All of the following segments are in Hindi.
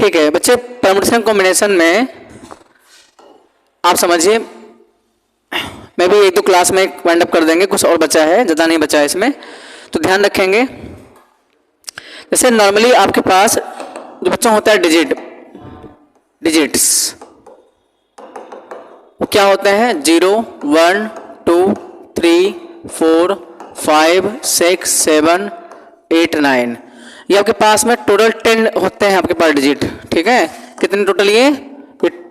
ठीक है बच्चे, परम्यूटेशन कॉम्बिनेशन में आप समझिए, मैं भी एक दो क्लास में वाइंड अप कर देंगे, कुछ और बचा है, ज़्यादा नहीं बचा है इसमें, तो ध्यान रखेंगे। जैसे नॉर्मली आपके पास जो बच्चों होता है डिजिट्स, वो क्या होते हैं? 0 1 2 3 4 5 6 7 8 9, ये आपके पास में टोटल 10 होते हैं आपके पास डिजिट। ठीक है, कितने टोटल ये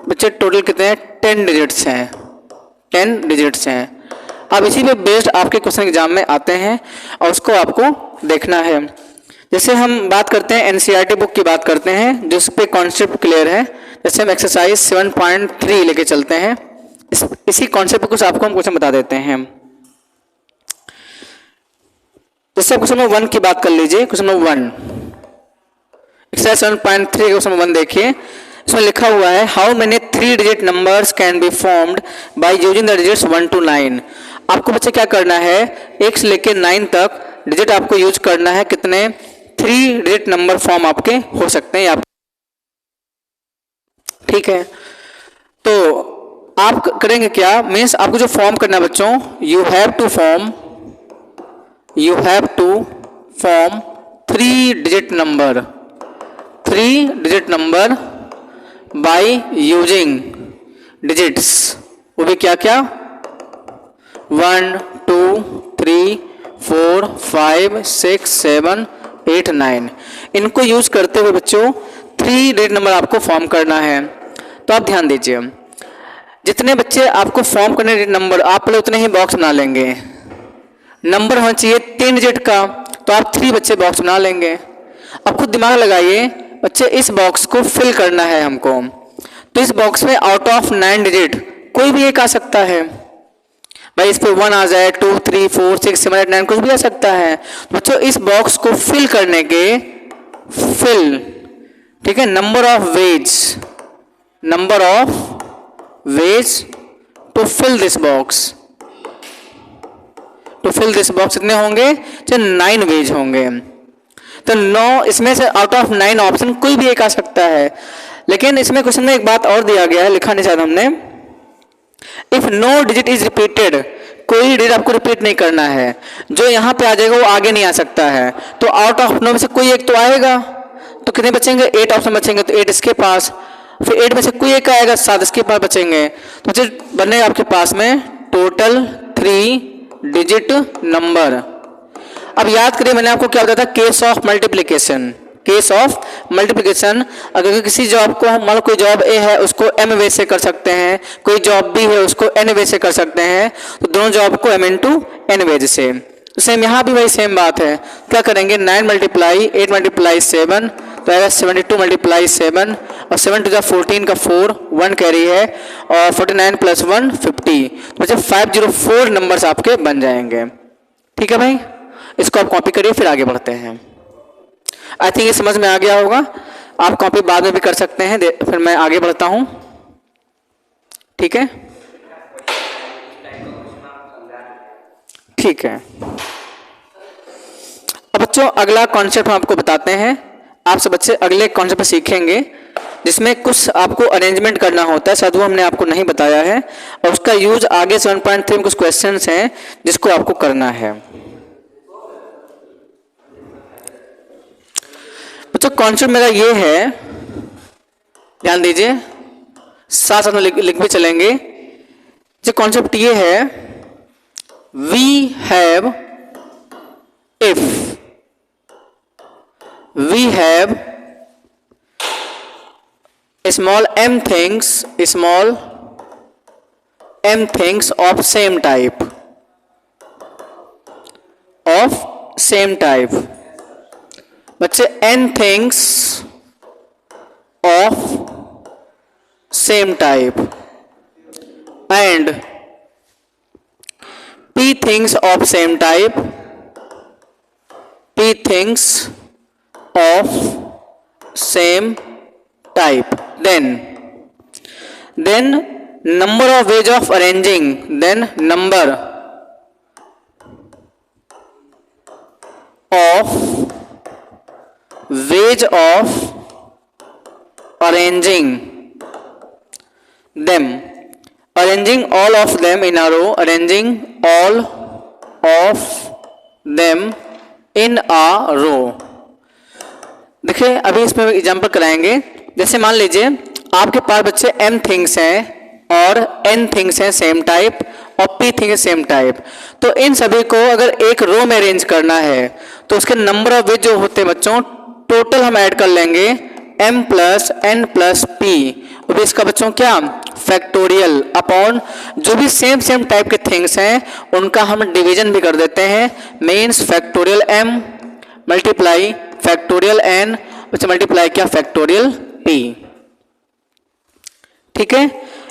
बच्चे टोटल कितने हैं? 10 डिजिट्स हैं, 10 डिजिट्स हैं। अब इसी पे बेस्ड आपके क्वेश्चन एग्जाम में आते हैं और उसको आपको देखना है। जैसे हम बात करते हैं एनसीईआरटी बुक की बात करते हैं जिस पे कॉन्सेप्ट क्लियर है, जैसे हम एक्सरसाइज 7.3 लेके चलते हैं, इसी कॉन्सेप्ट पे कुछ आपको हम क्वेश्चन बता देते हैं। जैसे क्वेश्चन नंबर 1 की बात कर लीजिए, question number 1 exercise 7.3 question number 1 देखिए, इसमें लिखा हुआ है how many 3 digit numbers can be formed by using the digits 1 to 9। आपको बच्चे क्या करना है, 1 से लेकर 9 तक डिजिट आपको यूज करना है। कितने? 3 डिजिट नंबर फॉर्म आपके हो सकते हैं आप। ठीक है, तो आप करेंगे क्या, मीन्स आपको जो फॉर्म करना है बच्चों, you have to form 3 digit number by using digits, वो भी क्या क्या? 1 2 3 4 5 6 7 8 9, इनको यूज करते हुए बच्चों 3 डिजिट नंबर आपको फॉर्म करना है। तो आप ध्यान दीजिए, जितने बच्चे आपको फॉर्म करने डिजिट नंबर, आप पहले उतने ही बॉक्स बना लेंगे। नंबर होना चाहिए 3 डिजिट का, तो आप 3 बच्चे बॉक्स बना लेंगे। अब खुद दिमाग लगाइए बच्चे, इस बॉक्स को फिल करना है हमको, तो इस बॉक्स में आउट ऑफ 9 डिजिट कोई भी एक आ सकता है भाई, इस पे 1 आ जाए, 2 3 4 6 7 8 9 कुछ भी आ सकता है। तो बच्चों इस बॉक्स को फिल करने के ठीक है, number of ways to fill this box, कितने होंगे? 9 वेज होंगे। तो 9 इसमें से आउट ऑफ 9 ऑप्शन कोई भी एक आ सकता है। लेकिन इसमें क्वेश्चन में एक बात और दिया गया है, लिखा नहीं चाहता हमने, if no digit is repeated, कोई डिजिट आपको रिपीट नहीं करना है, जो यहाँ पे आ जाएगा वो आगे नहीं आ सकता है। तो आउट ऑफ 9 में से कोई एक तो आएगा, तो कितने बचेंगे? 8 ऑप्शन बचेंगे, तो 8 इसके पास, फिर 8 में से कोई एक आएगा, 7 इसके पास बचेंगे, तो बच्चे बनेगा आपके पास में टोटल 3 डिजिट नंबर। अब याद करिए मैंने आपको क्या बताया था, केस ऑफ मल्टीप्लिकेशन। अगर किसी जॉब को, मान लो कोई जॉब ए है उसको m वे से कर सकते हैं, कोई जॉब बी है उसको n वे से कर सकते हैं, तो दोनों जॉब को m into n वेज से। सेम यहाँ भी वही सेम बात है, क्या करेंगे? 9 मल्टीप्लाई 8 मल्टीप्लाई 7, तो आएगा 72 मल्टीप्लाई 7, और 7 to the 14 का 4, 1 कैरी है, और 49 प्लस 1 50, तो बच्चे 504 नंबर्स आपके बन जाएंगे। ठीक है भाई, इसको आप कॉपी करिए, फिर आगे बढ़ते हैं। आई थिंक ये समझ में आ गया होगा, आप कॉपी बाद में भी कर सकते हैं, फिर मैं आगे बढ़ता हूं। ठीक है, ठीक है। अब बच्चों अगला कॉन्सेप्ट हम आपको बताते हैं, आप सब बच्चे अगले कॉन्सेप्ट सीखेंगे जिसमें कुछ आपको अरेंजमेंट करना होता है, शायद वो हमने आपको नहीं बताया है, और उसका यूज आगे 7.3 में कुछ क्वेश्चंस हैं जिसको आपको करना है। बच्चों कॉन्सेप्ट मेरा ये है, ध्यान दीजिए, साथ साथ में लिख भी चलेंगे। जो कॉन्सेप्ट ये है, we have small m things of same type, बच्चे n things of same type and p things of same type, then number of ways of arranging, then number of ways of arranging them, arranging all of them in a row, arranging all of them in a row। देखिए अभी इसमें एग्जाम्पल कराएंगे। जैसे मान लीजिए आपके पास बच्चे m थिंग्स हैं और n थिंग्स हैं सेम टाइप और p थिंग्स सेम टाइप, तो इन सभी को अगर एक रो में अरेंज करना है तो उसके नंबर ऑफ वेज जो होते हैं बच्चों टोटल हम ऐड कर लेंगे m plus n plus p, और इसका बच्चों क्या फैक्टोरियल अपॉन जो भी सेम टाइप के थिंग्स हैं उनका हम डिवीजन भी कर देते हैं, means factorial m multiply factorial n बच्चे मल्टीप्लाई क्या फैक्टोरियल p। ठीक है,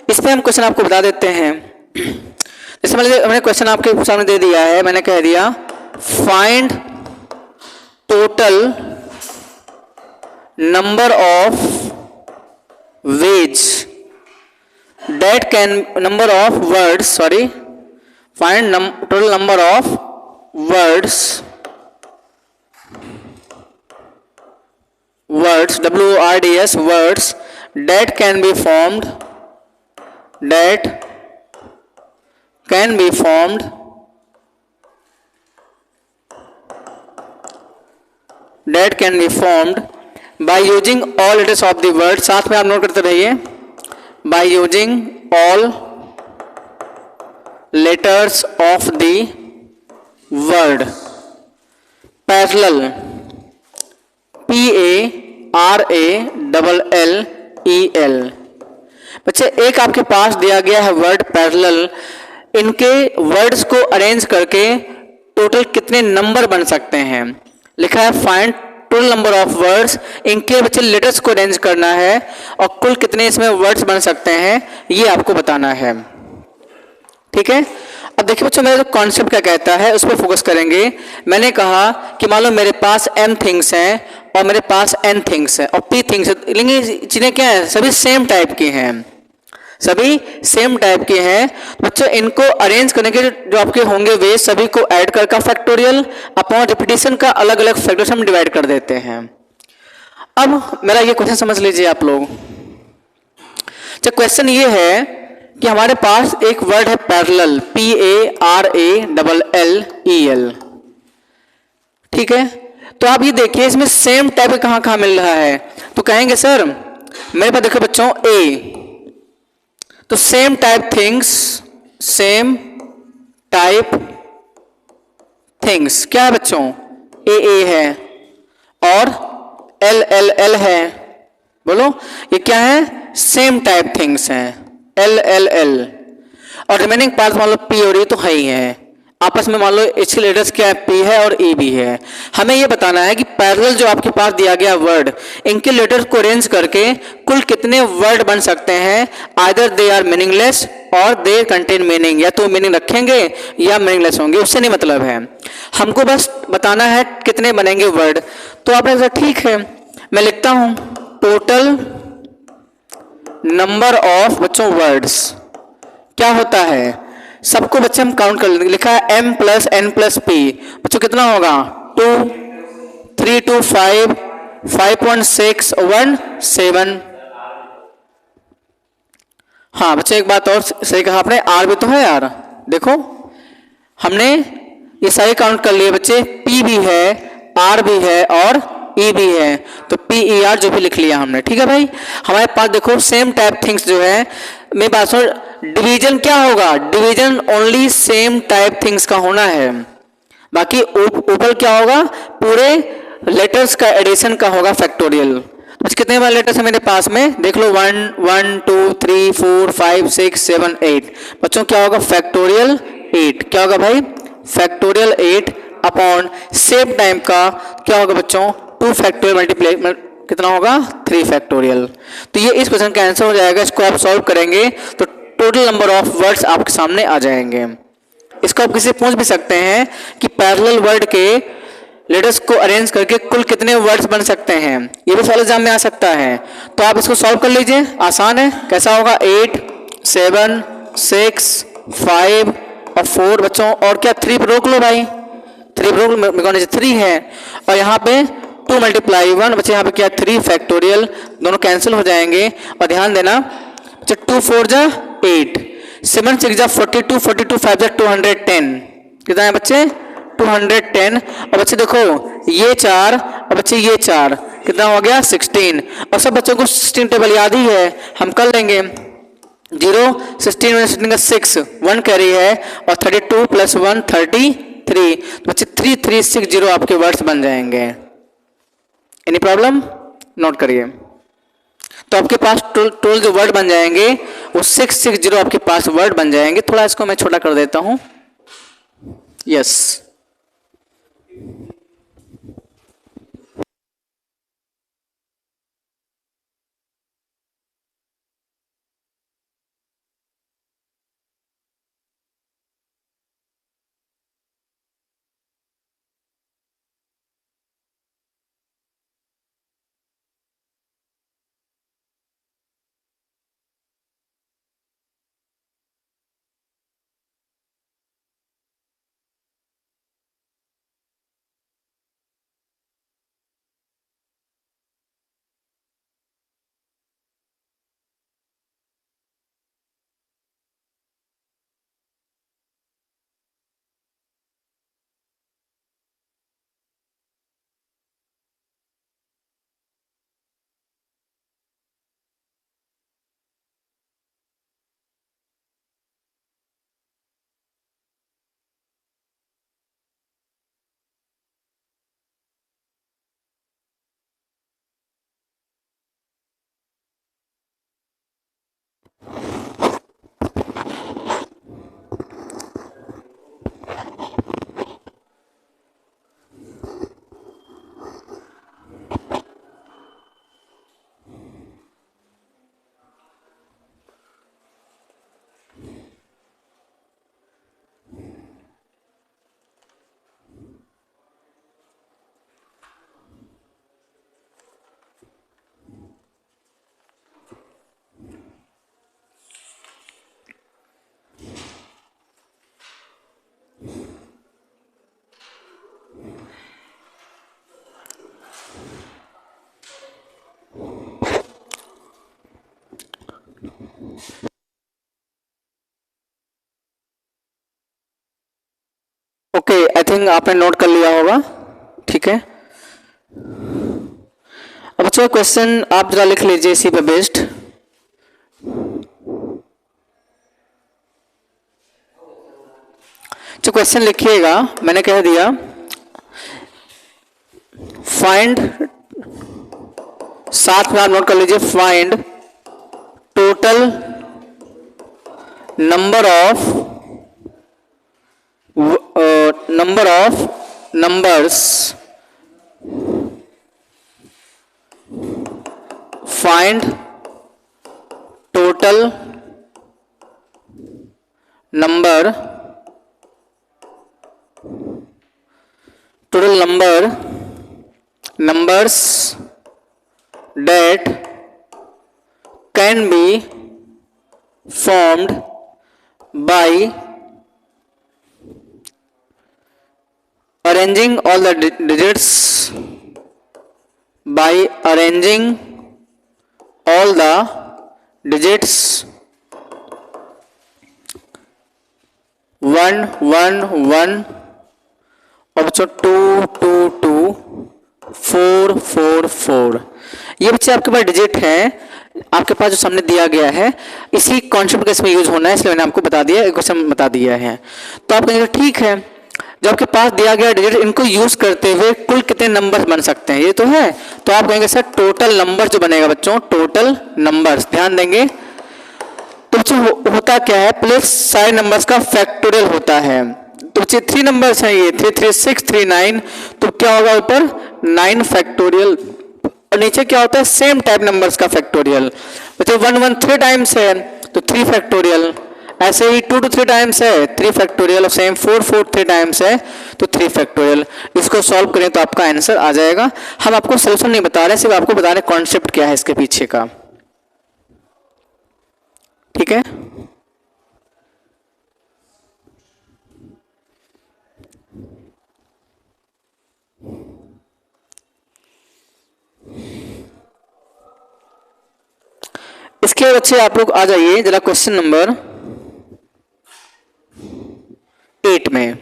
इस पे हम क्वेश्चन आपको बता देते हैं। जैसे मैंने क्वेश्चन आपके सामने दे दिया है, मैंने कह दिया find total number of veg that can number of words sorry find total number of words words words words that can be formed that can be formed by using all letters of the word। साथ में आप नोट करते रहिए, by using all letters of the word parallel PARALLEL। बच्चे एक आपके पास दिया गया है वर्ड पैरेलल, इनके वर्ड्स को अरेंज करके टोटल कितने नंबर बन सकते हैं। लिखा है find total number of words, इनके बच्चे लेटर्स को अरेंज करना है और कुल कितने इसमें वर्ड्स बन सकते हैं ये आपको बताना है। ठीक है, अब देखिए बच्चों मेरा जो कॉन्सेप्ट क्या कहता है उस पर फोकस करेंगे। मैंने कहा कि मान लो मेरे पास m थिंग्स हैं और मेरे पास n थिंग्स हैं और p थिंग्स है, लेकिन चीजें क्या है सभी सेम टाइप की हैं, सभी सेम टाइप के हैं। बच्चों इनको अरेंज करने के जो आपके होंगे वे सभी को ऐड करके फैक्टोरियल अपॉन रिपीटिशन का अलग अलग फैक्टर्स हम डिवाइड कर देते हैं। अब मेरा ये क्वेश्चन समझ लीजिए आप लोग। तो क्वेश्चन ये है कि हमारे पास एक वर्ड है पैरेलल PARALLEL। ठीक है, तो आप ये देखिए इसमें सेम टाइप कहाँ कहाँ मिल रहा है, तो कहेंगे सर मेरे पास देखो बच्चों A, तो सेम टाइप थिंग्स क्या है बच्चों A है और LLL है। बोलो ये क्या है सेम टाइप थिंग्स हैं LLL, और रिमेनिंग पार्ट मान लो P और E तो है ही है, आपस में मान लो इसके लेटर्स क्या है P है और E भी है। हमें ये बताना है कि पैरेलल जो आपके पास दिया गया वर्ड इनके लेटर्स को अरेंज करके कुल कितने वर्ड बन सकते हैं। आइदर दे आर मीनिंगलेस और दे कंटेन मीनिंग, या तो मीनिंग रखेंगे या मीनिंगलेस होंगे, उससे नहीं मतलब है, हमको बस बताना है कितने बनेंगे वर्ड। तो आपने कहा ठीक है मैं लिखता हूं टोटल नंबर ऑफ बच्चों वर्ड्स क्या होता है, सबको बच्चे हम काउंट कर लेंगे। लिखा है m plus n plus p, बच्चों कितना होगा 2 3 2 5 5.6 1 7। हाँ बच्चे एक बात और सही कहा आपने, r भी तो है यार, देखो हमने ये सारे काउंट कर लिए बच्चे, p भी है r भी है और e भी है, तो PER जो भी लिख लिया हमने। ठीक है भाई, हमारे पास देखो सेम टाइप थिंग्स जो है, मेरी बात सुन, डिवीजन क्या होगा, division only same type things का होना है, बाकी ऊपर क्या होगा पूरे लेटर्स का एडिशन का होगा फैक्टोरियल। तो कितने बार लेटर्स है मेरे पास में देख लो 1 1 2 3 4 5 6 7 8, बच्चों क्या होगा फैक्टोरियल 8, क्या होगा भाई फैक्टोरियल 8 अपॉन सेम टाइम का क्या होगा बच्चों 2 फैक्टोरियल मल्टीप्लाई कितना होगा 3 फैक्टोरियल। तो ये इस क्वेश्चन का आंसर हो जाएगा। इसको आप सॉल्व करेंगे तो टोटल नंबर ऑफ वर्ड्स आपके सामने आ जाएंगे। इसको आप किसी पूछ भी सकते हैं कि पैरेलल वर्ड के लेटर्स को अरेंज करके कुल कितने वर्ड्स बन सकते हैं, ये भी सवाल एग्जाम में आ सकता है। तो आप इसको सॉल्व कर लीजिए, आसान है। कैसा होगा 8 7 6 5 और 4 बच्चों, और क्या 3 रोक लो भाई, 3 रोक लो, 3 है और यहाँ पे 2 मल्टीप्लाई 1 बच्चे यहाँ पे क्या 3 फैक्टोरियल, दोनों कैंसिल हो जाएंगे। और ध्यान देना बच्चे 2 4 जा 8, 7 6 जा 42, 42 5 जा 210, कितना है बच्चे 210। और बच्चे देखो ये 4 और बच्चे ये 4 कितना हो गया 16। और सब बच्चों को 16 टेबल याद ही है, हम कर लेंगे। 0 16 में 16 का 6 1 कैरी है और 32 प्लस 1 33, तो बच्चे 3360 आपके वर्ड्स बन जाएंगे। Any problem? नोट करिए। तो आपके पास टोटल जो वर्ड बन जाएंगे वो 660 आपके पास वर्ड बन जाएंगे। थोड़ा इसको मैं छोटा कर देता हूं। यस ओके, आई थिंक आपने नोट कर लिया होगा। ठीक है, अब बच्चों क्वेश्चन आप जरा लिख लीजिए इसी पे बेस्ड। जो क्वेश्चन लिखिएगा मैंने कह दिया, फाइंड, साथ में आप नोट कर लीजिए, find total number of numbers, find total number numbers that can be formed by arranging all the digits, by arranging all the digits 1 1 1 और बच्चों 2 2 2 4 4 4। ये बच्चे आपके पास डिजिट है, आपके पास जो सामने दिया गया है, इसी कॉन्सेप्ट का इसमें यूज होना है, इसलिए मैंने आपको बता दिया, एक क्वेश्चन बता दिया है। तो आप कहेंगे ठीक है, जो आपके पास दिया गया डिजिट, इनको यूज करते हुए कुल कितने नंबर्स बन सकते हैं, ये तो है। तो आप कहेंगे सर टोटल नंबर जो बनेगा बच्चों, टोटल नंबर्स, ध्यान देंगे। तो बच्चों होता क्या है, प्लस सारे नंबर्स का फैक्टोरियल होता है। तो बच्चे 3 नंबर्स हैं, ये 3 3 6 3 9, तो क्या होगा ऊपर 9 फैक्टोरियल, और नीचे क्या होता है सेम टाइप नंबर्स का फैक्टोरियल। बच्चे 1 1 3 टाइम्स है तो 3 फैक्टोरियल, ऐसे ही 2 2 3 टाइम्स है 3 फैक्टोरियल, और सेम 4 4 3 टाइम्स है तो 3 फैक्टोरियल। इसको सॉल्व करें तो आपका आंसर आ जाएगा। हम आपको सोल्यूशन नहीं बता रहे, सिर्फ आपको बता रहे कॉन्सेप्ट क्या है इसके पीछे का। ठीक है, उसके बच्चे आप लोग आ जाइए जरा क्वेश्चन नंबर 8 में।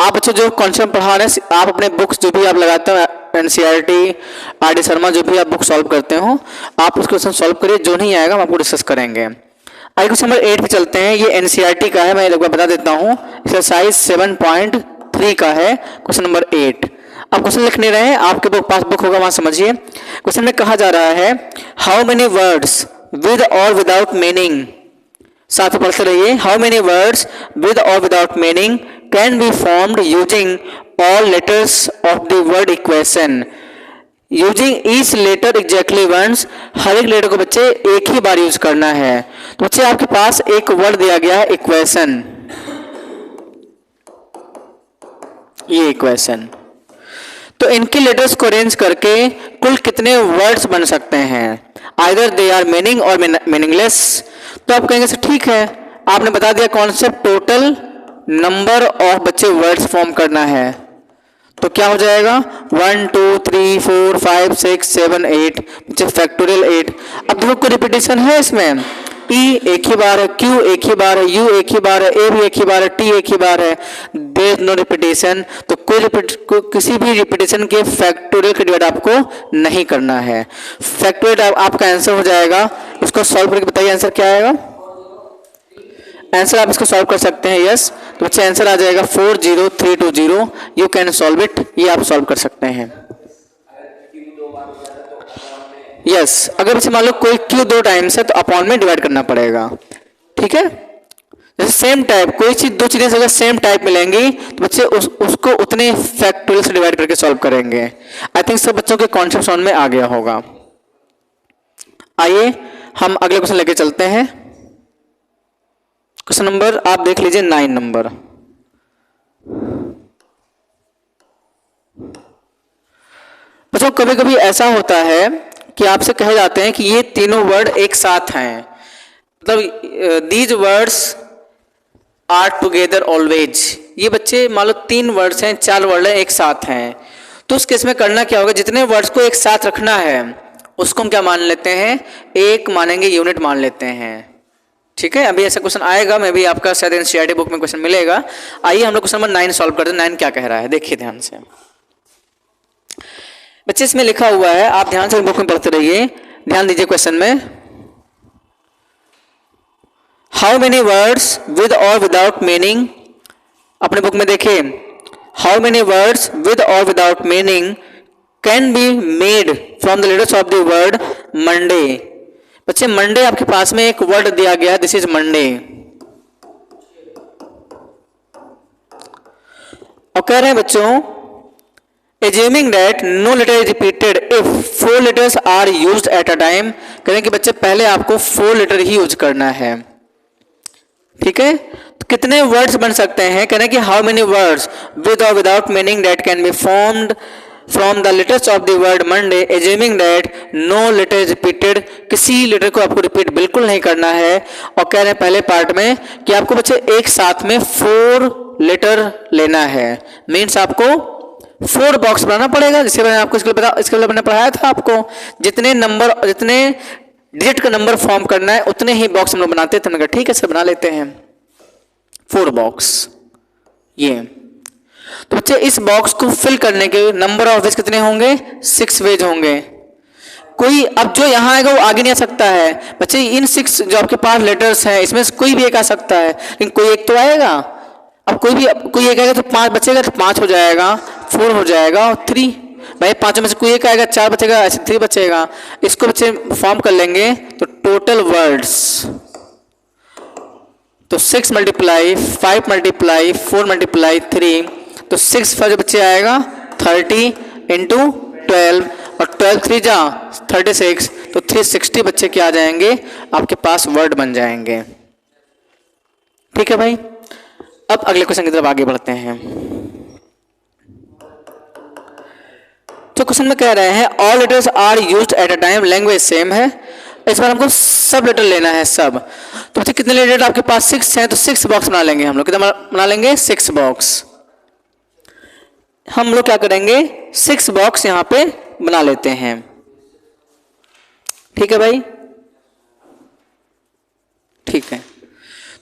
आप बच्चों जो कॉन्सेप्ट पढ़ा रहे हैं आप अपने बुक्स जो भी आप लगाते हो एनसीईआरटी आर डी शर्मा जो भी आप बुक सॉल्व करते हो आप उसको सॉल्व करिए, जो नहीं आएगा हम आपको डिस्कस करेंगे। आइए क्वेश्चन नंबर 8 पे चलते हैं। ये एनसीईआरटी का है, मैं एक बार बता देता हूँ। एक्सरसाइज 7.3 का है क्वेश्चन नंबर 8। आप क्वेश्चन लिख नहीं रहे हैं, आपके पास बुक होगा वहां समझिए। क्वेश्चन में कहा जा रहा है हाउ मेनी वर्ड्स विद और विदाउट मीनिंग, साथ में पढ़ते रहिए। हाउ मेनी वर्ड्स विद और without meaning can be formed using all letters of the word equation using each letter exactly once. हर एक लेटर को बच्चे एक ही बार यूज करना है। तो बच्चे आपके पास एक वर्ड दिया गया है इक्वेशन, ये इक्वेशन। तो इनके लेटर्स को अरेंज करके कुल कितने वर्ड्स बन सकते हैं, आइदर दे आर मीनिंग और मीनिंगलेस। तो आप कहेंगे ठीक है, आपने बता दिया कॉन्सेप्ट, टोटल नंबर ऑफ बच्चे वर्ड्स फॉर्म करना है। तो क्या हो जाएगा 1 2 3 4 5 6 7 8 बच्चे फैक्टोरियल 8। अब देखो कोई रिपीटेशन है इसमें, ई एक ही बार है, क्यू एक ही बार है, यू एक ही बार है, ए भी एक ही बार है, टी एक ही बार है, देयर इज नो रिपीटेशन। तो किसी भी रिपीटेशन के फैक्टोरियल का डिवाइड आपको नहीं करना है। फैक्टोरियल आपका आंसर हो जाएगा। इसको सॉल्व करके बताइए आंसर क्या आएगा। आंसर आप इसको सॉल्व कर सकते हैं, यस। तो बच्चे आंसर आ जाएगा 40320। यू कैन सॉल्व इट, ये आप सॉल्व कर सकते हैं, यस। अगर बच्चे मान लो कोई क्यू 2 टाइम्स है तो अपॉन में डिवाइड करना पड़ेगा, ठीक है। जैसे सेम टाइप कोई चीज 2 चीजें अगर सेम टाइप मिलेंगी तो बच्चे उसको उतने फैक्टोरियल से डिवाइड करके सॉल्व करेंगे। आई थिंक सब बच्चों के कॉन्सेप्ट समझ में आ गया होगा। आइए हम अगले क्वेश्चन लेके चलते हैं। क्वेश्चन नंबर आप देख लीजिए 9 नंबर। बच्चों कभी कभी ऐसा होता है कि आपसे कहे जाते हैं कि ये तीनों वर्ड एक साथ हैं, मतलब these words are together always. ये बच्चे मान लो 3 वर्ड्स हैं, 4 वर्ड हैं, एक साथ हैं। तो उस केस में करना क्या होगा, जितने वर्ड्स को एक साथ रखना है उसको हम क्या मान लेते हैं, एक मानेंगे, यूनिट मान लेते हैं, ठीक है। अभी ऐसा क्वेश्चन आएगा, मैं भी आपका शायद एनसीईआरटी बुक में क्वेश्चन मिलेगा। आइए हम लोग क्वेश्चन नंबर 9 सॉल्व करते हैं। 9 क्या कह रहा है देखिए ध्यान से बच्चे। इसमें लिखा हुआ है, आप ध्यान से बुक में पढ़ते रहिए, ध्यान दीजिए क्वेश्चन में। हाउ मेनी वर्ड्स विद और विदाउट मीनिंग, अपने बुक में देखिए, हाउ मेनी वर्ड्स विद और without meaning can be made from the letters of the word Monday. बच्चे मंडे आपके पास में एक वर्ड दिया गया, दिस इज मंडे, और कह रहे हैं बच्चों assuming that no letter is repeated if 4 letters are used at a time। कह रहे हैं कि बच्चे पहले आपको 4 लेटर ही यूज करना है, ठीक है। तो कितने वर्ड्स बन सकते हैं, कह रहे हैं कि हाउ मेनी वर्ड्स विद और without meaning that can be formed from the letters of the word Monday assuming that no letter is repeated. किसी लेटर को आपको रिपीट बिल्कुल नहीं करना है। और कह रहे हैं पहले पार्ट में कि आपको बच्चे एक साथ में 4 लेटर लेना है, मीन्स आपको 4 बॉक्स बनाना पड़ेगा। जैसे मैंने आपको इसके पहले मैंने पढ़ाया था आपको, जितने डिजिट का नंबर फॉर्म करना है उतने ही बॉक्स हम लोग बनाते थे। मैंने कहा ठीक है सर बना लेते हैं 4 बॉक्स। ये तो बच्चे इस बॉक्स को फिल करने के नंबर ऑफ वेज कितने होंगे, 6 वेज होंगे। कोई अब जो यहाँ आएगा वो आगे नहीं आ सकता है बच्चे। इन 6 जो आपके पास लेटर्स हैं इसमें से कोई भी एक आ सकता है, लेकिन कोई एक तो आएगा। अब कोई एक आएगा तो 5 बचेगा, तो 5 हो जाएगा, 4 हो जाएगा और 3। भाई 5 में से कोई एक आएगा, 4 बचेगा, ऐसे 3 बचेगा। इसको बच्चे फॉर्म कर लेंगे तो टोटल वर्ड्स, तो 6 मल्टीप्लाई 5 मल्टीप्लाई 4 मल्टीप्लाई 3, तो 6 फर्स्ट बच्चे आएगा 30 इंटू 12 और 12 3 जा 36, तो 360 बच्चे क्या आ जाएंगे आपके पास वर्ड बन जाएंगे, ठीक है भाई। अब अगले क्वेश्चन की तरफ आगे बढ़ते हैं। तो क्वेश्चन में कह रहे हैं all letters are used at a time, language same है। इस बार हमको सब लेटर लेना है सब। तो बच्चे कितने लेटर आपके पास 6 हैं, तो 6 बॉक्स बना लेंगे हम लोग। कितना बना लेंगे 6 बॉक्स। हम लोग क्या करेंगे 6 बॉक्स यहां पे बना लेते हैं, ठीक है भाई।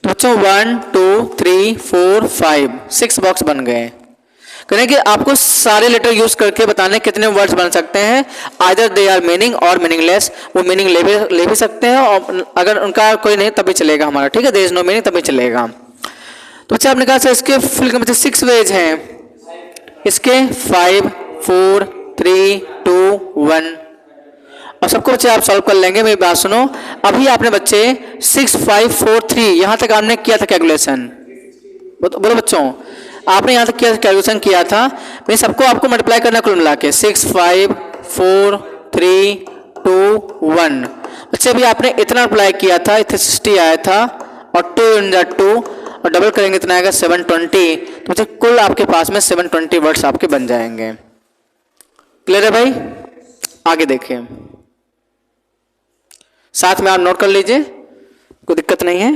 तो बच्चों 1 2 3 4 5 6 बॉक्स बन गए। करें कि आपको सारे लेटर यूज करके बताने कितने वर्ड्स बन सकते हैं। आइदर दे आर मीनिंग और मीनिंगलेस, वो मीनिंग ले भी सकते हैं और अगर उनका कोई नहीं तभी चलेगा हमारा, ठीक है। देयर इज नो मीनिंग तभी चलेगा। तो बच्चे आपने कहा सर इसके फिल करने बच्चे 6 वेज हैं, इसके 5 4 3 2 1 और सबको बच्चे आप सॉल्व कर लेंगे। मेरी बात सुनो, अभी आपने बच्चे 6 5 4 3 यहां तक आपने किया था कैलकुलेशन, बोलो बच्चों आपने यहां तक कैलकुलेशन किया था। मैं सबको आपको मल्टीप्लाई करना कुल मिला के 6 5 4 3 2 1। बच्चे अभी आपने इतना अप्लाई किया था, इतने 60 आया था और 2 इन 2 और डबल करेंगे इतना आएगा 720। तो बच्चे कुल आपके पास में 720 वर्ड्स आपके बन जाएंगे। क्लियर है भाई? आगे देखिए, साथ में आप नोट कर लीजिए, कोई दिक्कत नहीं है।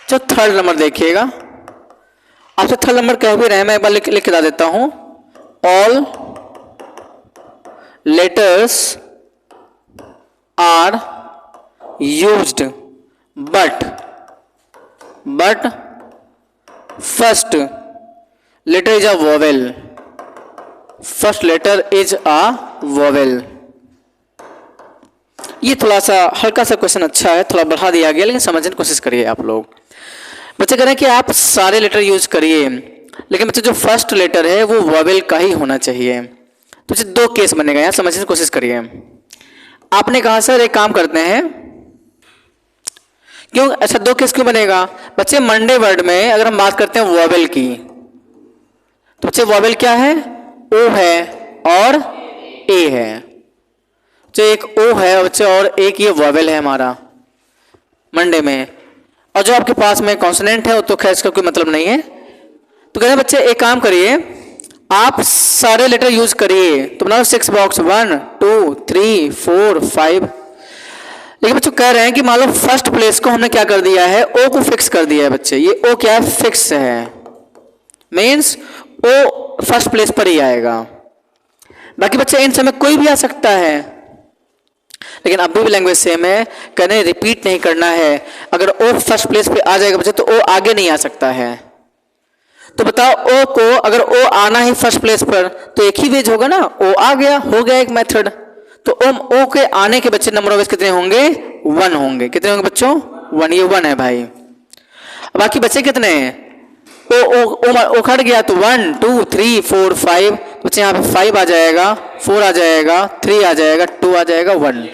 जो थर्ड नंबर देखिएगा, आपसे थर्ड नंबर कह भी रहे हैं, मैं एक बार लिख के बता देता हूं। All letters are used but first letter is a vowel, first letter is a vowel. ये थोड़ा सा हल्का सा क्वेश्चन अच्छा है, थोड़ा बढ़ा दिया गया, लेकिन समझने की कोशिश करिए आप लोग। बच्चे कह रहे हैं कि आप सारे लेटर यूज करिए, लेकिन बच्चे जो फर्स्ट लेटर है वो वोवेल का ही होना चाहिए। तो बच्चे दो केस बनेगा, यहाँ समझने की कोशिश करिए। आपने कहा सर एक काम करते हैं, क्यों ऐसा दो केस क्यों बनेगा? बच्चे मंडे वर्ड में अगर हम बात करते हैं वोवेल की, तो बच्चे वोवेल क्या है? ओ है और ए है। जो एक ओ है बच्चे और एक ये वोवेल है हमारा मंडे में, और जो आपके पास में कॉन्सोनेंट है वो तो खैर इसका कोई मतलब नहीं है। तो कहते हैं बच्चे एक काम करिए, आप सारे लेटर यूज करिए, तो बनाओ 6 बॉक्स 1 2 3 4 5। लेकिन बच्चों कह रहे हैं कि मान लो फर्स्ट प्लेस को हमने क्या कर दिया है, ओ को फिक्स कर दिया है। बच्चे ये ओ क्या है? फिक्स है, मीन्स ओ फर्स्ट प्लेस पर ही आएगा। बाकी बच्चे इन समय कोई भी आ सकता है, लेकिन अभी भी लैंग्वेज सेम है, कहने रिपीट नहीं करना है। अगर ओ फर्स्ट प्लेस पे आ जाएगा बच्चे तो ओ आगे नहीं आ सकता है। तो बताओ ओ को अगर ओ आना ही फर्स्ट प्लेस पर तो एक ही वेज होगा ना, ओ आ गया, हो गया एक मेथड। तो ओ के आने के बच्चे नंबर ऑफ वेज कितने होंगे? 1 होंगे। कितने होंगे बच्चों? 1। ये 1 है भाई। बाकी बच्चे कितने हैं? ओ खड़ गया तो 1 2 3 4 5। बच्चे यहाँ पे 5 आ जाएगा, 4 आ जाएगा, 3 आ जाएगा, 2 आ जाएगा, 1।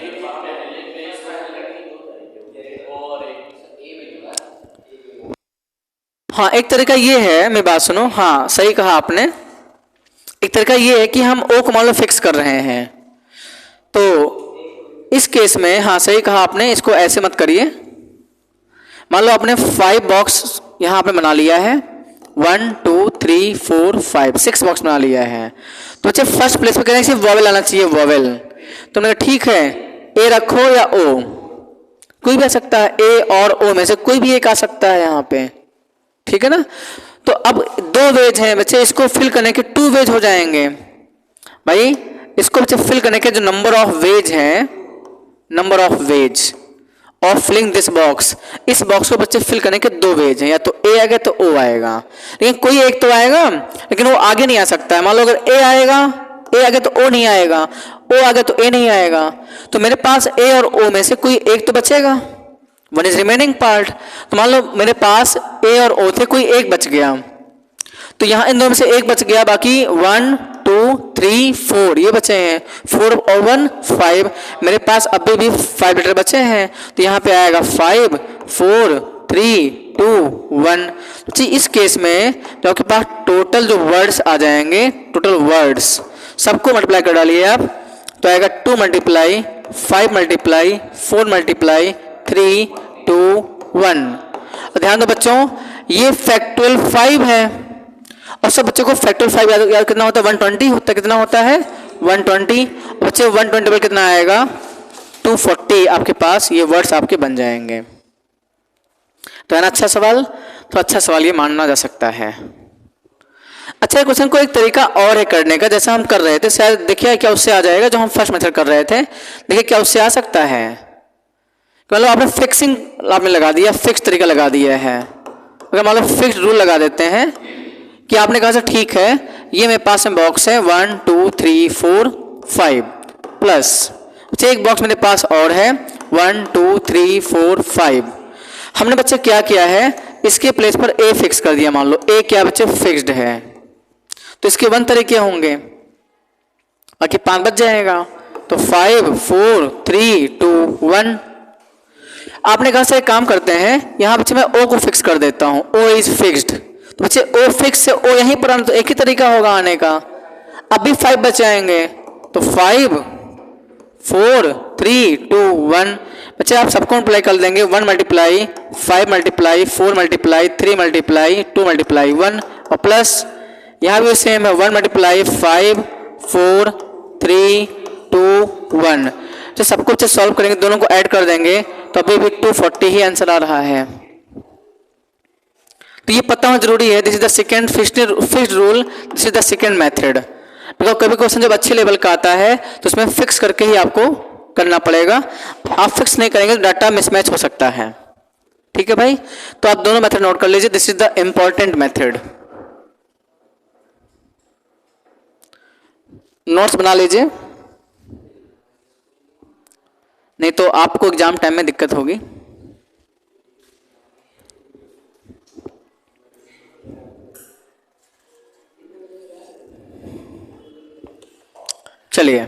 हाँ एक तरीका ये है, मेरी बात सुनो, हाँ सही कहा आपने। एक तरीका ये है कि हम ओ को मान लो फिक्स कर रहे हैं, तो इस केस में हाँ सही कहा आपने, इसको ऐसे मत करिए। मान लो आपने 5 बॉक्स यहाँ पे बना लिया है, 1 2 3 4 5 6 बॉक्स बना लिया है। तो बच्चे फर्स्ट प्लेस पे कह रहे हैं सिर्फ वोवेल आना चाहिए, वोवेल। तो मैंने कहा ठीक है, ए रखो या ओ, कोई भी आ सकता है, ए और ओ में से कोई भी एक आ सकता है यहाँ पे, ठीक है ना। तो अब 2 वेज हैं बच्चे, इसको फिल करने के 2 वेज हो जाएंगे भाई। इसको बच्चे फिल करने के जो नंबर ऑफ वेज हैं, नंबर ऑफ वेज और फिलिंग दिस बॉक्स, इस बॉक्स को बच्चे फिल करने के 2 वेज हैं, या तो ए आएगा तो ओ आएगा, लेकिन कोई एक तो आएगा, लेकिन वो आगे नहीं आ सकता है। मान लो अगर ए आएगा, ए आगे तो ओ नहीं आएगा, ओ आगे तो ए नहीं आएगा, तो मेरे पास ए और ओ में से कोई एक तो बचेगा, 1 इज रिमेनिंग पार्ट। तो मान लो मेरे पास ए और ओ थे, कोई एक बच गया, तो यहां इन दोनों में से एक बच गया, बाकी 1 2 3 4 ये बचे हैं, 4 और 1 5। मेरे पास अभी भी 5 लेटर बचे हैं, तो यहाँ पे आएगा 5 4 3 2 1। जी इस केस में तो आपके पास टोटल जो वर्ड्स आ जाएंगे, टोटल वर्ड्स सबको मल्टीप्लाई कर डालिए आप, तो आएगा 2 मल्टीप्लाई 5 मल्टीप्लाई 4 मल्टीप्लाई 3 2 1। ध्यान दो बच्चों, ये फैक्टोरियल 5 है, और सब बच्चों को फैक्टोरियल 5 याद कितना होता है? 120 होता है। कितना होता है? 120। बच्चे 120 पर कितना आएगा? 240 आपके पास ये वर्ड्स आपके बन जाएंगे। तो है ना अच्छा सवाल? तो अच्छा सवाल ये मानना जा सकता है। अच्छा क्वेश्चन को एक तरीका और है करने का, जैसा हम कर रहे थे, शायद देखिए क्या उससे आ जाएगा जो हम फर्स्ट मेथड कर रहे थे। देखिए क्या उससे आ सकता है, मतलब आपने फिक्सिंग आपने लगा दिया, फिक्स तरीका लगा दिया है। अगर मान लो फिक्स रूल लगा देते हैं कि आपने कहा सर ठीक है ये मेरे पास में बॉक्स है 1 2 3 4 5 प्लस एक बॉक्स मेरे पास और है 1 2 3 4 5। हमने बच्चे क्या किया है, इसके प्लेस पर ए फिक्स कर दिया। मान लो ए क्या बच्चे फिक्स्ड है, तो इसके 1 तरीके होंगे, बाकी 5 बच जाएगा। तो 5 4 3 2 1। आपने कहा से एक काम करते हैं, यहां बच्चे मैं ओ को फिक्स कर देता हूं, ओ इज फिक्स्ड। तो बच्चे ओ फिक्स से ओ यहीं पर आना, तो एक ही तरीका होगा आने का। अभी 5 बच जाएंगे, तो 5 4 3 2 1। बच्चे आप सबको मल्टीप्लाई कर देंगे, 1 multiply 5 multiply 4 multiply 3 multiply 2 multiply 1 और प्लस यहाँ भी सेम है 1 मल्टीप्लाई 5 4 3 2 1। जो सबको बच्चे सॉल्व करेंगे, दोनों को ऐड कर देंगे, तो अभी भी 240 ही आंसर आ रहा है। तो ये पता होना जरूरी है, this is the second fixed rule, this is the second method. Because कभी क्वेश्चन जब अच्छे लेवल का आता है तो उसमें फिक्स करके ही आपको करना पड़ेगा, आप फिक्स नहीं करेंगे तो डाटा मिसमैच हो सकता है। ठीक है भाई, तो आप दोनों मेथड नोट कर लीजिए, this is the important method. Notes बना लीजिए, नहीं तो आपको एग्जाम टाइम में दिक्कत होगी। चलिए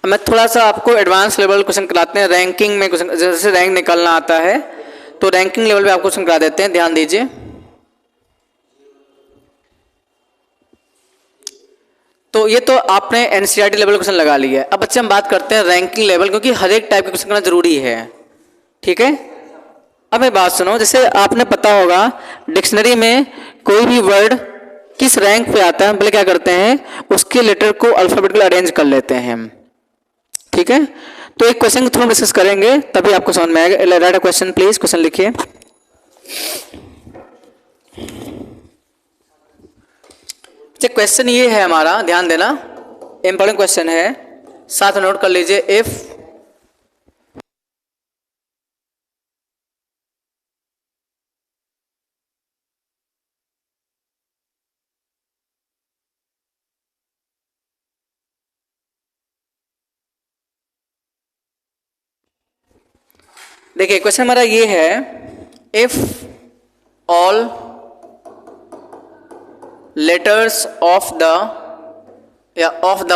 मैं थोड़ा सा आपको एडवांस लेवल क्वेश्चन कराते हैं। रैंकिंग में क्वेश्चन, जैसे रैंक निकालना आता है तो रैंकिंग लेवल पे आपको क्वेश्चन करा देते हैं, ध्यान दीजिए। तो ये तो आपने एनसीईआरटी लेवल क्वेश्चन लगा लिया है। अब बच्चे हम बात करते हैं रैंकिंग लेवल, क्योंकि हर एक टाइप का क्वेश्चन करना जरूरी है। ठीक है, अब एक बात सुनो, जैसे आपने पता होगा डिक्शनरी में कोई भी वर्ड किस रैंक पे आता है, पहले क्या करते हैं उसके लेटर को अल्फाबेटिकली अरेंज कर लेते हैं। ठीक है, तो एक क्वेश्चन को थोड़ा डिस्कस करेंगे तभी आपको समझ में आएगा। Right a question please, question लिखिए। क्वेश्चन ये है हमारा, ध्यान देना, इंपॉर्टेंट क्वेश्चन है, साथ में नोट कर लीजिए। इफ देखिए क्वेश्चन हमारा ये है, if all letters of the या ऑफ द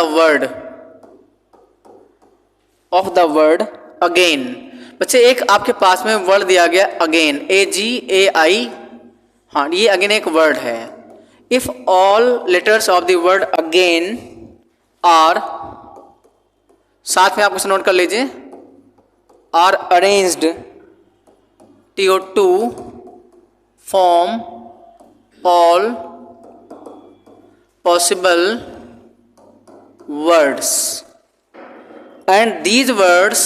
वर्ड अगेन। बच्चे एक आपके पास में वर्ड दिया गया अगेन, AGAI, हाँ ये अगेन एक वर्ड है। If all letters of the word again are, साथ में आप क्वेश्चन नोट कर लीजिए, are arranged TO2 form all possible words, and these words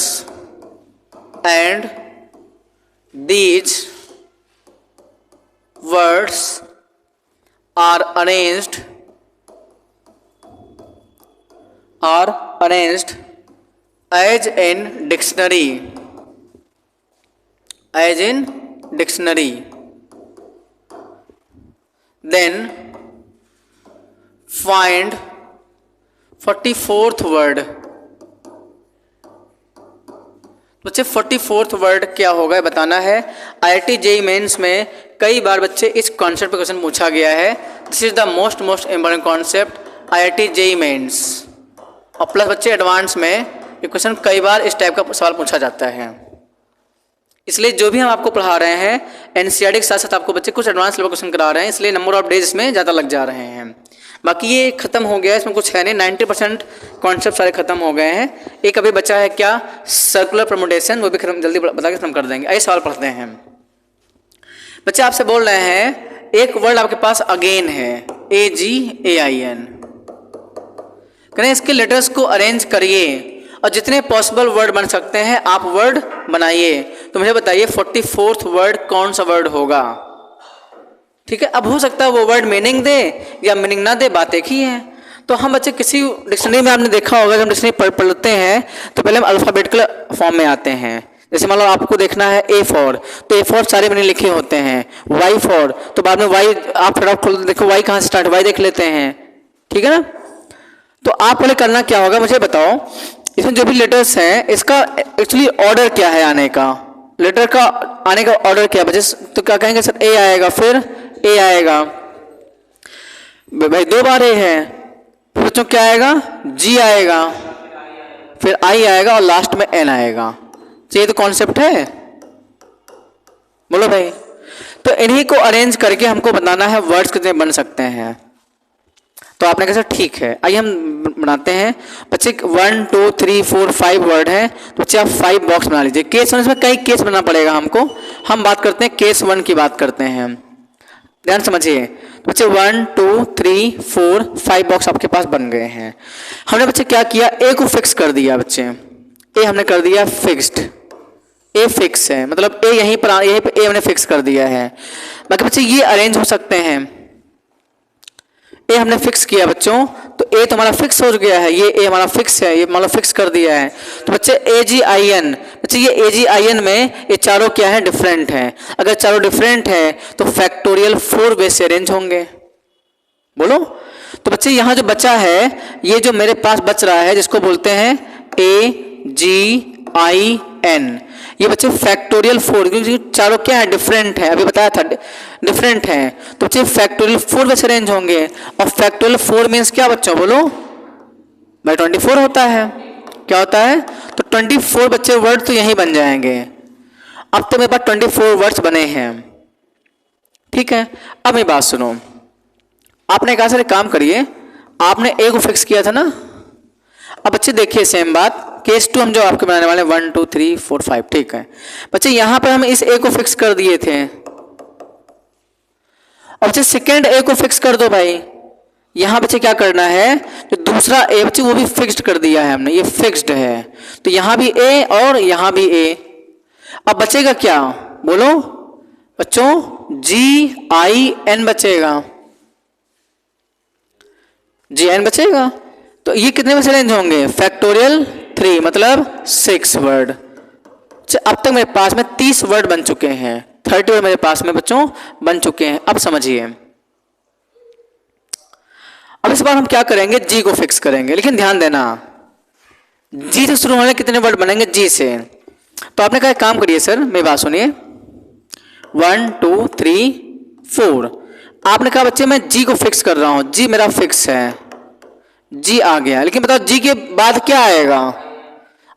are arranged as in dictionary, then find 44th word। बच्चे 44th वर्ड क्या होगा ये बताना है। IIT JEE मेंस में कई बार बच्चे इस कॉन्सेप्ट पे क्वेश्चन पूछा गया है। This is the most important concept IIT JEE mains, और प्लस बच्चे एडवांस में ये क्वेश्चन कई बार इस टाइप का सवाल पूछा जाता है। इसलिए जो भी हम आपको पढ़ा रहे हैं एनसीईआरटी के साथ साथ आपको बच्चे कुछ एडवांस लेवल क्वेश्चन करा रहे हैं, इसलिए नंबर ऑफ डेज इसमें ज़्यादा लग जा रहे हैं। बाकी ये खत्म हो गया है, इसमें कुछ है नहीं, 90% कॉन्सेप्ट सारे खत्म हो गए हैं। एक अभी बचा है क्या, सर्कुलर परमुटेशन, वो भी खत्म, जल्दी बता के खत्म कर देंगे। आइए सवाल पढ़ते हैं। बच्चे आपसे बोल रहे हैं एक वर्ड आपके पास अगेन है, AGAIN, करें इसके लेटर्स को अरेंज करिए और जितने पॉसिबल वर्ड बन सकते हैं आप वर्ड बनाइए। तो मुझे बताइए 44th वर्ड कौन सा वर्ड होगा। ठीक है, अब हो सकता है वो वर्ड मीनिंग दे या मीनिंग ना दे, बात एक ही है। तो हम बच्चे किसी डिक्शनरी में आपने देखा होगा, जब हम डिक्शनरी पढ़ते हैं तो पहले हम अल्फ़ाबेटिकल फॉर्म में आते हैं। जैसे मान लो आपको देखना है ए फॉर, तो ए फॉर सारे मैंने लिखे होते हैं। वाई फॉर, तो बाद में वाई आप फटाफट खोल देखो वाई कहाँ से स्टार्ट, वाई देख लेते हैं। ठीक है ना। तो आप पहले करना क्या होगा मुझे बताओ, इसमें जो भी लेटर्स हैं इसका एक्चुअली ऑर्डर क्या है आने का, लेटर का आने का ऑर्डर क्या है। तो क्या कहेंगे सर, ए आएगा, फिर ए आएगा, भाई 2 बार ए है, फिर बच्चों क्या आएगा, जी आएगा, फिर आई आएगा और लास्ट में एन आएगा। ये तो कॉन्सेप्ट है, बोलो भाई। तो इन्हीं को अरेंज करके हमको बताना है वर्ड्स कितने बन सकते हैं। तो आपने कहा सर ठीक है, आइए हम बनाते हैं। बच्चे 1 2 3 4 5 वर्ड हैं, तो बच्चे आप 5 बॉक्स बना लीजिए। केस 1 इसमें कई केस बनाना पड़ेगा हमको, हम बात करते हैं केस 1 की बात करते हैं, ध्यान समझिए। तो बच्चे 1 2 3 4 5 बॉक्स आपके पास बन गए हैं। हमने बच्चे क्या किया, ए को फिक्स कर दिया। बच्चे ए हमने कर दिया फिक्स्ड, ए फिक्स है, मतलब ए यहीं पर ए हमने फिक्स कर दिया है। बाकी बच्चे ये अरेंज हो सकते हैं, ए हमने फिक्स किया बच्चों, तो ए तो हमारा फिक्स हो गया है, ये ए हमारा फिक्स है, ये मान लो फिक्स कर दिया है। तो बच्चे ए जी आई एन, बच्चे ये ए जी आई एन में ये चारों क्या है, डिफरेंट है। अगर चारों डिफरेंट है तो फैक्टोरियल 4 वे से अरेंज होंगे, बोलो। तो बच्चे यहाँ जो बचा है, ये जो मेरे पास बच रहा है जिसको बोलते हैं ए जी आई एन, ये बच्चे फैक्टोरियल 4, क्योंकि चारों क्या है, डिफरेंट है, अभी बताया था डिफरेंट है। तो बच्चे फैक्टोरियल 4 में से अरेंज होंगे, और फैक्टोरियल 4 मीन्स क्या बच्चों, बोलो भाई 24 होता है। क्या होता है, तो 24 बच्चे वर्ड तो यही बन जाएंगे। अब तो मेरे पास 24 वर्ड्स बने हैं। ठीक है, अब मेरी बात सुनो, आपने कहा सर काम करिए, आपने ए को फिक्स किया था ना। अब बच्चे देखिए सेम बात, केस 2 हम जो आपके बनाने वाले 1 2 3 4 5, ठीक है बच्चे, यहां पर हम इस ए को फिक्स कर दिए थे। अब बच्चे सेकेंड ए को फिक्स कर दो भाई। यहां बच्चे क्या करना है, जो दूसरा ए बच्चे वो भी फिक्स्ड कर दिया है हमने, ये फिक्स्ड है, तो यहां भी ए और यहां भी ए। अब बचेगा क्या, बोलो बच्चों, जी आई एन बचेगा, जी एन बचेगा। तो ये कितने में से अरेंज होंगे, फैक्टोरियल 3, मतलब 6 वर्ड। अब तक मेरे पास में 30 वर्ड बन चुके हैं, 30 वर्ड मेरे पास में बच्चों बन चुके हैं। अब समझिए, अब इस बार हम क्या करेंगे, जी को फिक्स करेंगे, लेकिन ध्यान देना जी से शुरू होने कितने वर्ड बनेंगे, जी से। तो आपने कहा काम करिए सर, मेरी बात सुनिए, 1 2 3 4, आपने कहा बच्चे मैं जी को फिक्स कर रहा हूं, जी मेरा फिक्स है, जी आ गया, लेकिन बताओ जी के बाद क्या आएगा,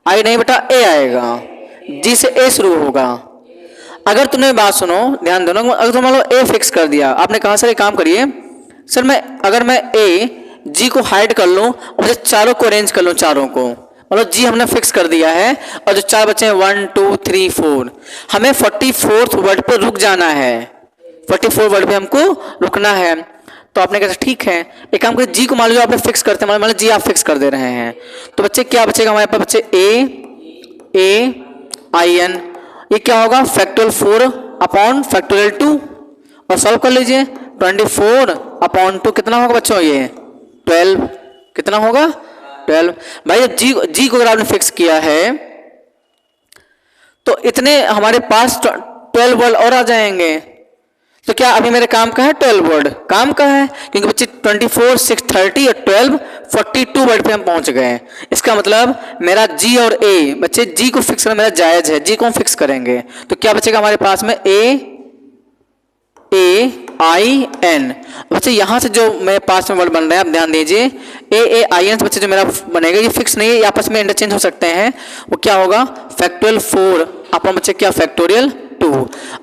आई नहीं बेटा, ए आएगा, जी से ए शुरू होगा। अगर तुमने बात सुनो, ध्यान देना, अगर तुम मान लो ए फिक्स कर दिया, आपने कहा सर एक काम करिए सर, अगर मैं ए जी को हाइड कर लूं और चारों को अरेंज कर लूं, चारों को, मतलब जी हमने फिक्स कर दिया है, और जो 4 बच्चे हैं 1 2 3 4, हमें 44th वर्ड पर रुक जाना है, 44 वर्ड पे हमको रुकना है। तो आपने कहा ठीक है, एक काम करिए, जी को मान लो आपने फिक्स करते हैं, मान लो जी आप फिक्स कर दे रहे हैं, तो बच्चे क्या बचेगा हमारे पास, बच्चे ए आई एन, ये क्या होगा, फैक्टोरियल 4 अपॉन फैक्टोरियल 2, और सॉल्व कर लीजिए, 24 अपॉन 2 कितना होगा बच्चों, ये 12, कितना होगा 12। भाई जी को अगर आपने फिक्स किया है तो इतने हमारे पास 12 वर्ड और आ जाएंगे। तो क्या अभी मेरे काम का है 12 वर्ड, काम का है, क्योंकि बच्चे 24 6 30 और 12 42 वर्ड पे हम पहुंच गए। इसका मतलब मेरा जी और ए, बच्चे जी को फिक्स करना मेरा जायज है, जी को हम फिक्स करेंगे, तो क्या बचेगा हमारे पास में ए आई एन। बच्चे यहां से जो मेरे पास में वर्ड बन रहे हैं आप ध्यान दीजिए, ए आई एन से बच्चे जो मेरा बनेगा ये फिक्स नहीं है, ये आपस में इंटरचेंज हो सकते हैं, वो क्या होगा, फैक्टोरियल 4 अपॉन बच्चे क्या, फैक्टोरियल 2।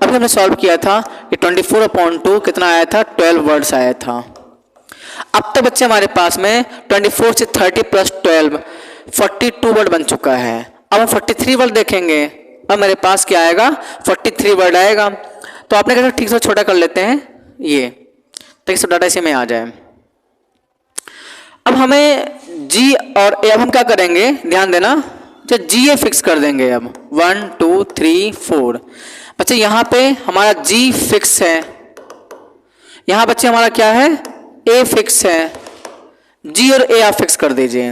अभी हमने सॉल्व किया था कि 24 अपॉन 2 कितना आया था, 12 वर्ड्स आया था। अब तक बच्चे हमारे पास में 24 से 30 प्लस 12 42 वर्ड बन चुका है। अब हम 43 वर्ड देखेंगे, अब मेरे पास क्या आएगा, 43 वर्ड आएगा। तो आपने कहा ठीक से छोटा कर लेते हैं ये, ताकि डाटा इसी में आ जाए। अब हमें जी और ए, अब हम क्या करेंगे, ध्यान देना, तो जी ए फिक्स कर देंगे अब 1 2 3 4। बच्चे यहाँ पे हमारा जी फिक्स है, यहाँ बच्चे हमारा क्या है ए फिक्स है, जी और ए आप फिक्स कर दीजिए।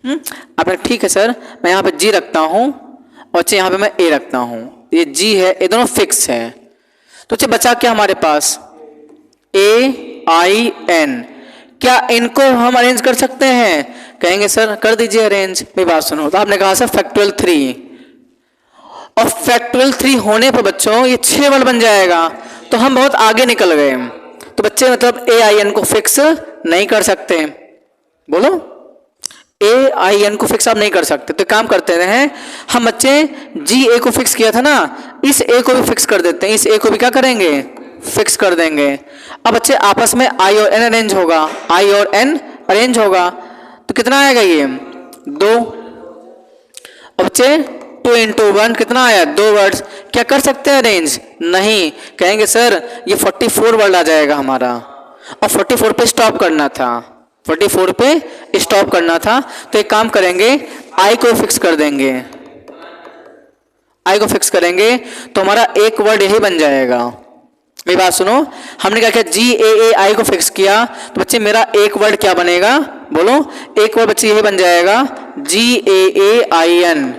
आपने ठीक है सर, मैं यहाँ पे जी रखता हूँ और बच्चे यहाँ पे मैं ए रखता हूँ, ये जी है, ये दोनों फिक्स है। तो बच्चे बचा क्या हमारे पास ए आई एन, क्या इनको हम अरेंज कर सकते हैं? कहेंगे सर कर दीजिए अरेंज। मेरी बात सुनो, तो आपने कहा सर फैक्टोरियल 3, और फैक्टोरियल 3 होने पर बच्चों ये 6 वर्ड बन जाएगा, तो हम बहुत आगे निकल गए। तो बच्चे मतलब ए आई एन को फिक्स नहीं कर सकते, बोलो ए आई एन को फिक्स आप नहीं कर सकते। तो काम करते हैं हम बच्चे, जी ए को फिक्स किया था ना, इस ए को भी फिक्स कर देते हैं, इस ए को भी क्या करेंगे फिक्स कर देंगे। अब बच्चे आपस में आई और एन अरेंज होगा, आई और एन अरेंज होगा, तो कितना आएगा ये 2। अब बच्चे 2 × 1 कितना आया 2 वर्ड्स, क्या कर सकते हैं अरेंज? नहीं, कहेंगे सर ये 44 वर्ड आ जाएगा हमारा, और 44 पे स्टॉप करना था, 44 पे स्टॉप करना था। तो एक काम करेंगे आई को फिक्स कर देंगे, आई को फिक्स करेंगे तो हमारा एक वर्ड यही बन जाएगा। मेरी बात सुनो, हमने क्या किया जी ए आई को फिक्स किया, तो बच्चे मेरा एक वर्ड क्या बनेगा बोलो, एक वर्ड बच्चे यही बन जाएगा जी ए आई एन।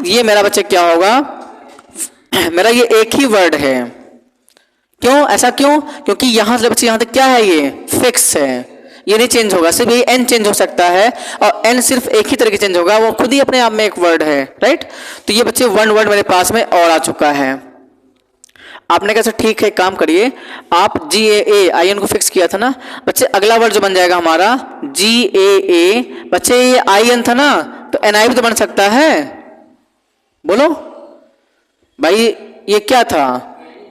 ये मेरा बच्चे क्या होगा, मेरा ये एक ही वर्ड है। क्यों ऐसा क्यों? क्योंकि यहां से बच्चे यहां तक क्या है ये फिक्स है, ये नहीं चेंज होगा, सिर्फ ये एन चेंज हो सकता है, और एन सिर्फ एक ही तरह के चेंज होगा, वो खुद ही अपने आप में एक वर्ड है, राइट। तो ये बच्चे 1 वर्ड मेरे पास में और आ चुका है। आपने कैसे ठीक है, काम करिए आप जी ए आई एन को फिक्स किया था ना बच्चे, अगला वर्ड जो बन जाएगा हमारा जी ए, बच्चे ये आई एन था ना, तो एन आई भी तो बन सकता है, बोलो भाई ये क्या था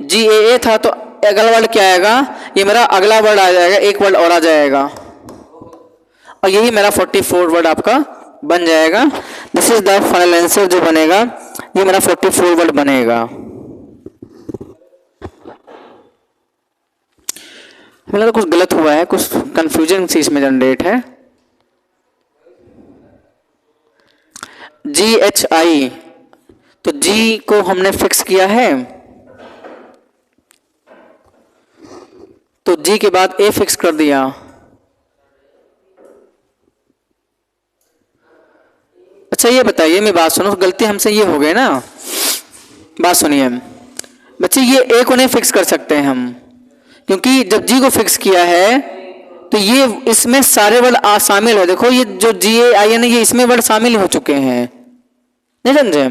जी ए था, तो अगला वर्ड क्या आएगा, ये मेरा अगला वर्ड आ जाएगा, एक वर्ड और आ जाएगा, और यही मेरा 44 वर्ड आपका बन जाएगा। This is the final answer जो बनेगा, ये मेरा 44 वर्ड बनेगा। मतलब तो कुछ गलत हुआ है, कुछ कंफ्यूजन सी इसमें जनरेट है। जी एच आई, तो जी को हमने फिक्स किया है, तो जी के बाद ए फिक्स कर दिया। अच्छा ये बताइए, मेरी बात सुनो, गलती हमसे ये हो गई ना, बात सुनिए बच्चे, ये ए को नहीं फिक्स कर सकते हैं हम, क्योंकि जब जी को फिक्स किया है तो ये इसमें सारे वर्ड शामिल है। देखो ये जो जी ए आई एन है, ये इसमें वर्ड शामिल हो चुके हैं, नहीं समझे?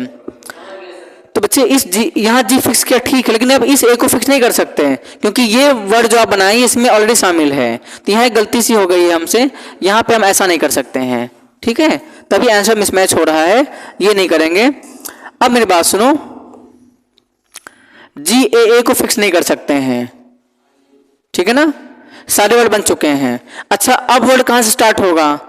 तो बच्चे इस जी, यहाँ जी फिक्स किया ठीक है, लेकिन अब इस ए को फिक्स नहीं कर सकते हैं, क्योंकि ये वर्ड जो आप बनाए इसमें ऑलरेडी शामिल है। तो यहाँ एक गलती सी हो गई है हमसे, यहाँ पे हम ऐसा नहीं कर सकते हैं, ठीक है, तभी आंसर मिसमैच हो रहा है, ये नहीं करेंगे। अब मेरी बात सुनो, जी ए को फिक्स नहीं कर सकते हैं, ठीक है ना, सारे वर्ड बन चुके हैं। अच्छा अब वर्ड कहाँ से स्टार्ट होगा,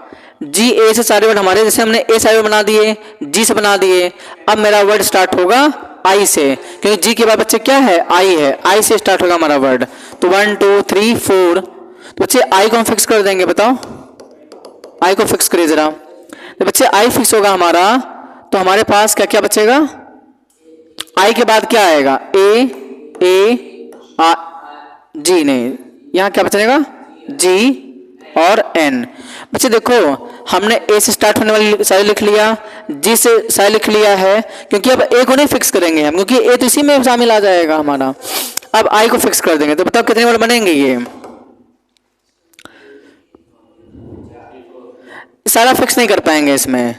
जी ए से सारे वर्ड हमारे, जैसे हमने ए सारे वर्ड बना दिए, जी से बना दिए, अब मेरा वर्ड स्टार्ट होगा आई से, क्योंकि जी के बाद बच्चे क्या है आई है, आई से स्टार्ट होगा हमारा वर्ड। तो 1 2 3 4, तो बच्चे आई को हम फिक्स कर देंगे, बताओ आई को फिक्स करिए जरा। तो बच्चे आई फिक्स होगा हमारा, तो हमारे पास क्या क्या बचेगा, आई के बाद क्या आएगा ए जी, नहीं यहाँ क्या बचेगा जी और एन। बच्चे देखो हमने ए से स्टार्ट होने वाली सारे लिख लिया, जी से सारे लिख लिया है, क्योंकि अब ए को नहीं फिक्स करेंगे हम, क्योंकि ए तो इसी में शामिल आ जाएगा हमारा। अब आई को फिक्स कर देंगे, तो बताओ कितने वर्ड बनेंगे, ये सारा फिक्स नहीं कर पाएंगे इसमें।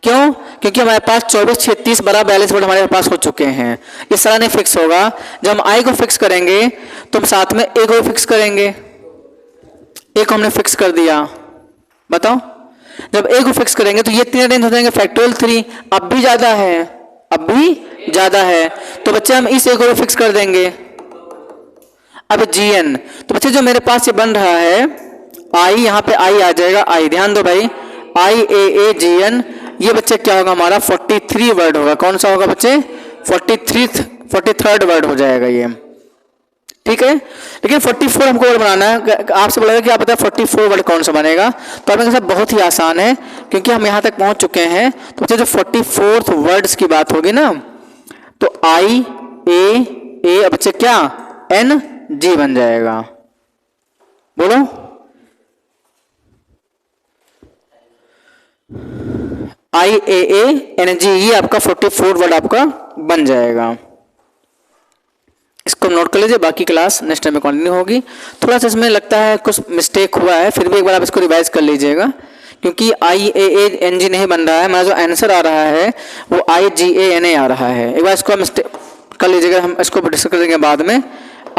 क्यों? क्योंकि हमारे पास 24 36 12 42 वर्ड हमारे पास हो चुके हैं, ये सारा नहीं फिक्स होगा। जब हम आई को फिक्स करेंगे तो हम साथ में ए को फिक्स करेंगे, ए को हमने फिक्स कर दिया, बताओ जब ए को फिक्स करेंगे तो ये 3 अरेंज हो जाएंगे, फैक्टोरियल 3 अब भी ज्यादा है, अब भी ज्यादा है, तो बच्चे हम इस ए को फिक्स कर देंगे। अब जी एन, तो बच्चे जो मेरे पास ये बन रहा है आई, यहाँ पे आई आ जाएगा, आई ध्यान दो भाई, आई ए जी एन, ये बच्चे क्या होगा हमारा 43 वर्ड होगा। कौन सा होगा बच्चे 43rd वर्ड हो जाएगा ये, ठीक है। लेकिन 44 हमको वर्ड बनाना है, आपसे बोला कि आप बताए 44 वर्ड कौन सा बनेगा, तो आपने कहा बहुत ही आसान है क्योंकि हम यहाँ तक पहुँच चुके हैं। तो बच्चे जो 44 वर्ड्स की बात होगी ना, तो आई ए बच्चे क्या एन जी बन जाएगा, बोलो IAANG, ये आपका 44 वर्ड आपका बन जाएगा। इसको नोट कर लीजिए, बाकी क्लास नेक्स्ट टाइम में कंटिन्यू होगी। थोड़ा सा इसमें लगता है कुछ मिस्टेक हुआ है, फिर भी एक बार आप इसको रिवाइज कर लीजिएगा क्योंकि IAANG नहीं बन रहा है, हमारा जो आंसर आ रहा है वो IGANA आ रहा है। एक बार इसको मिस्टेक कर लीजिएगा, हम इसको डिस्कस कर देंगे बाद में।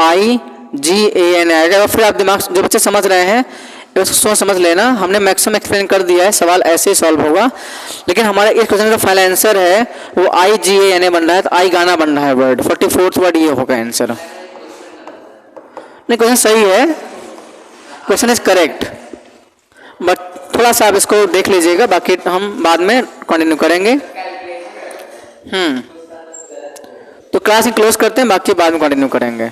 IGANA आएगा, फिर आप दिमाग जो बच्चे समझ रहे हैं इसको समझ लेना, हमने मैक्सिमम एक्सप्लेन कर दिया है, सवाल ऐसे ही सॉल्व होगा। लेकिन हमारा इस क्वेश्चन का फाइनल आंसर है वो IGANA बन रहा है, तो आई गाना बन रहा है वर्ड, 44th वर्ड ये होगा आंसर। नहीं क्वेश्चन सही है, क्वेश्चन इज करेक्ट, बट थोड़ा सा आप इसको देख लीजिएगा, बाकी हम बाद में कंटिन्यू करेंगे। तो क्लास क्लोज करते हैं, बाकी बाद में कंटिन्यू करेंगे।